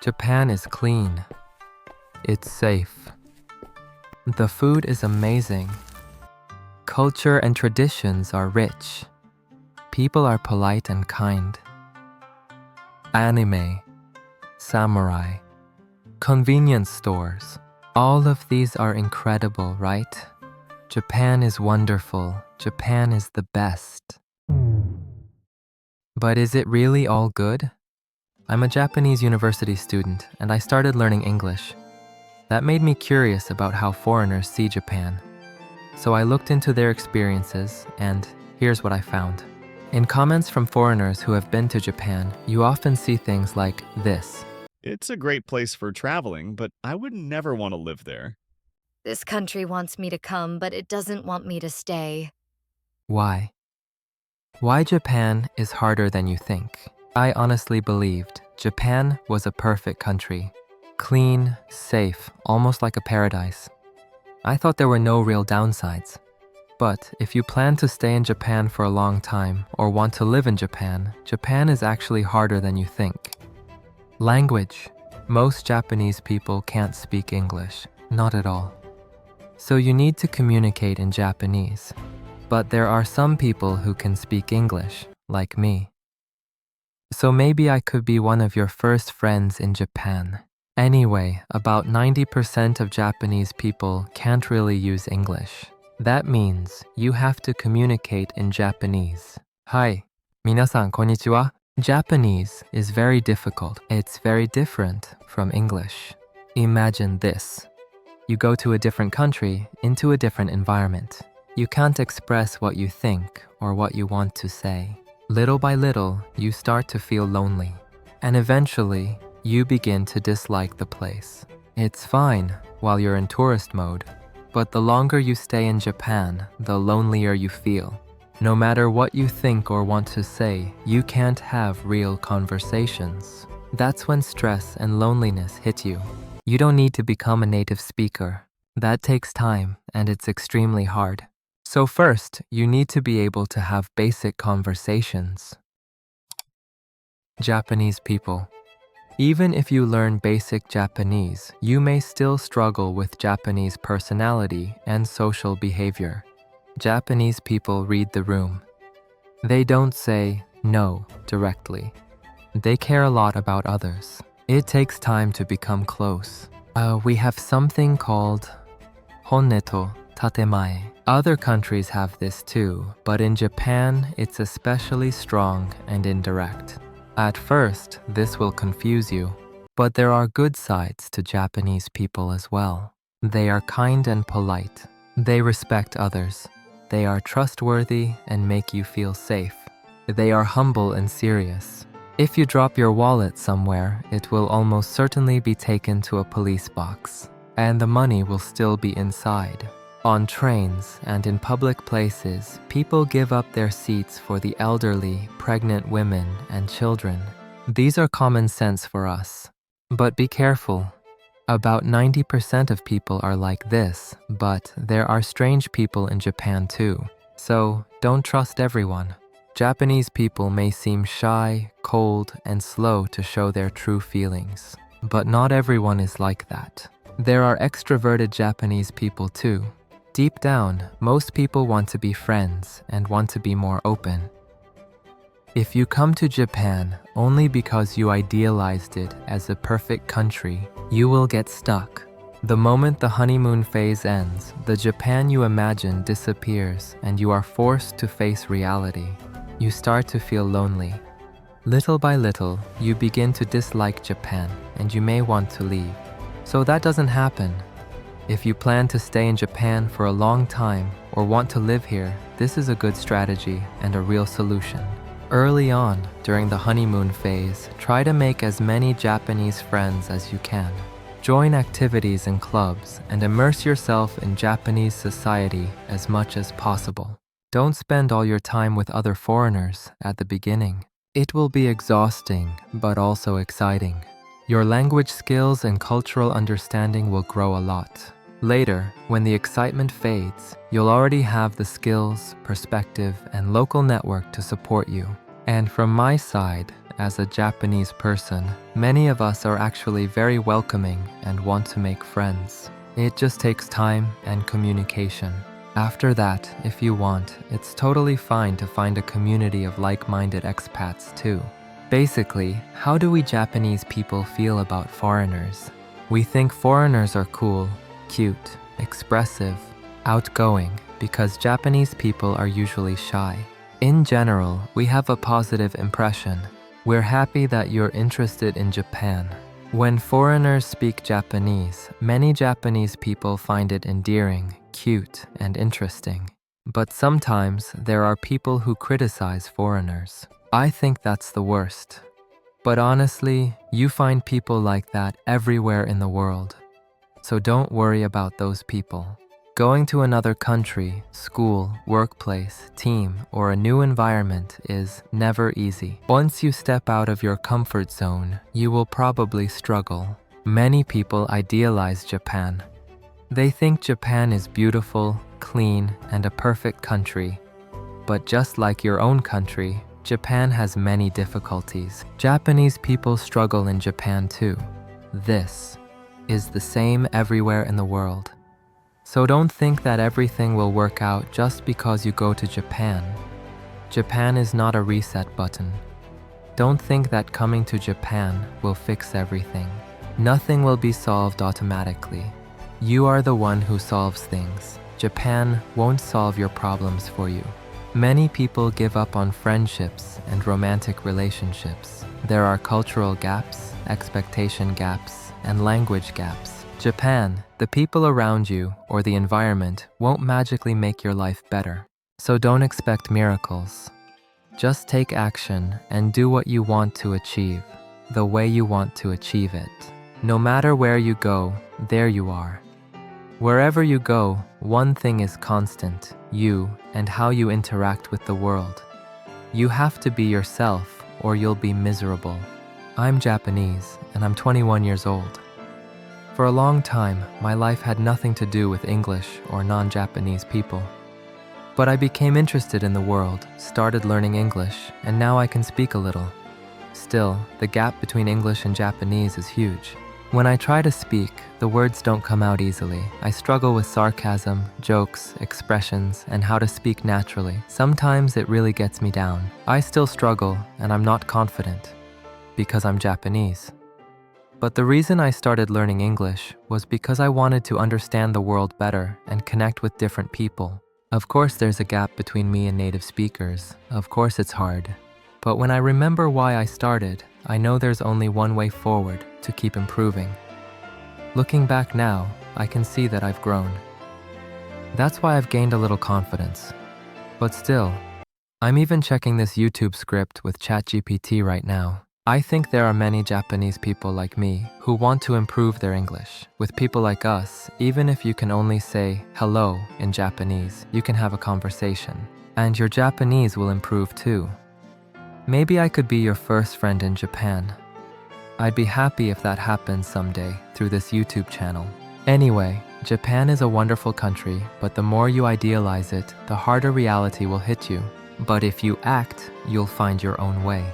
Japan is clean. It's safe. The food is amazing. Culture and traditions are rich. People are polite and kind. Anime, samurai, convenience stores. All of these are incredible, right? Japan is wonderful. Japan is the best. But is it really all good? I'm a Japanese university student, and I started learning English. That made me curious about how foreigners see Japan. So I looked into their experiences, and here's what I found. In comments from foreigners who have been to Japan, you often see things like this. It's a great place for traveling, but I would never want to live there. This country wants me to come, but it doesn't want me to stay. Why? Why Japan is harder than you think. I honestly believed Japan was a perfect country. Clean, safe, almost like a paradise. I thought there were no real downsides. But if you plan to stay in Japan for a long time or want to live in Japan, Japan is actually harder than you think. Language. Most Japanese people can't speak English, not at all. So you need to communicate in Japanese. But there are some people who can speak English, like me. So maybe I could be one of your first friends in Japan. Anyway, about 90% of Japanese people can't really use English. That means you have to communicate in Japanese. Hi, 皆さんこんにちは. Japanese is very difficult. It's very different from English. Imagine this. You go to a different country, into a different environment. You can't express what you think or what you want to say. Little by little, you start to feel lonely. And eventually, you begin to dislike the place. It's fine while you're in tourist mode, but the longer you stay in Japan, the lonelier you feel. No matter what you think or want to say, you can't have real conversations. That's when stress and loneliness hit you. You don't need to become a native speaker. That takes time, and it's extremely hard. So first, you need to be able to have basic conversations. Japanese people. Even if you learn basic Japanese, you may still struggle with Japanese personality and social behavior. Japanese people read the room. They don't say no directly. They care a lot about others. It takes time to become close. We have something called honne to tatemae. Other countries have this too, but in Japan, it's especially strong and indirect. At first, this will confuse you, but there are good sides to Japanese people as well. They are kind and polite. They respect others. They are trustworthy and make you feel safe. They are humble and serious. If you drop your wallet somewhere, it will almost certainly be taken to a police box, and the money will still be inside. On trains and in public places, people give up their seats for the elderly, pregnant women, and children. These are common sense for us. But be careful. About 90% of people are like this, but there are strange people in Japan too. So don't trust everyone. Japanese people may seem shy, cold, and slow to show their true feelings. But not everyone is like that. There are extroverted Japanese people too. Deep down, most people want to be friends and want to be more open. If you come to Japan only because you idealized it as a perfect country, you will get stuck. The moment the honeymoon phase ends, the Japan you imagine disappears and you are forced to face reality. You start to feel lonely. Little by little, you begin to dislike Japan and you may want to leave. So that doesn't happen. If you plan to stay in Japan for a long time or want to live here, this is a good strategy and a real solution. Early on, during the honeymoon phase, try to make as many Japanese friends as you can. Join activities and clubs and immerse yourself in Japanese society as much as possible. Don't spend all your time with other foreigners at the beginning. It will be exhausting, but also exciting. Your language skills and cultural understanding will grow a lot. Later, when the excitement fades, you'll already have the skills, perspective, and local network to support you. And from my side, as a Japanese person, many of us are actually very welcoming and want to make friends. It just takes time and communication. After that, if you want, it's totally fine to find a community of like-minded expats too. Basically, how do we Japanese people feel about foreigners? We think foreigners are cool, cute, expressive, outgoing, because Japanese people are usually shy. In general, we have a positive impression. We're happy that you're interested in Japan. When foreigners speak Japanese, many Japanese people find it endearing, cute, and interesting. But sometimes there are people who criticize foreigners. I think that's the worst. But honestly, you find people like that everywhere in the world. So don't worry about those people. Going to another country, school, workplace, team, or a new environment is never easy. Once you step out of your comfort zone, you will probably struggle. Many people idealize Japan. They think Japan is beautiful, clean, and a perfect country. But just like your own country, Japan has many difficulties. Japanese people struggle in Japan too. This is the same everywhere in the world. So don't think that everything will work out just because you go to Japan. Japan is not a reset button. Don't think that coming to Japan will fix everything. Nothing will be solved automatically. You are the one who solves things. Japan won't solve your problems for you. Many people give up on friendships and romantic relationships. There are cultural gaps, expectation gaps, and language gaps. Japan, the people around you, or the environment won't magically make your life better. So don't expect miracles. Just take action and do what you want to achieve, the way you want to achieve it. No matter where you go, there you are. Wherever you go, one thing is constant, you and how you interact with the world. You have to be yourself or you'll be miserable. I'm Japanese and I'm 21 years old. For a long time, my life had nothing to do with English or non-Japanese people. But I became interested in the world, started learning English, and now I can speak a little. Still, the gap between English and Japanese is huge. When I try to speak, the words don't come out easily. I struggle with sarcasm, jokes, expressions, and how to speak naturally. Sometimes it really gets me down. I still struggle, and I'm not confident, because I'm Japanese. But the reason I started learning English was because I wanted to understand the world better and connect with different people. Of course, there's a gap between me and native speakers. Of course, it's hard. But when I remember why I started, I know there's only one way forward to keep improving. Looking back now, I can see that I've grown. That's why I've gained a little confidence. But still, I'm even checking this YouTube script with ChatGPT right now. I think there are many Japanese people like me who want to improve their English. With people like us, even if you can only say hello in Japanese, you can have a conversation. And your Japanese will improve too. Maybe I could be your first friend in Japan. I'd be happy if that happens someday through this YouTube channel. Anyway, Japan is a wonderful country, but the more you idealize it, the harder reality will hit you. But if you act, you'll find your own way.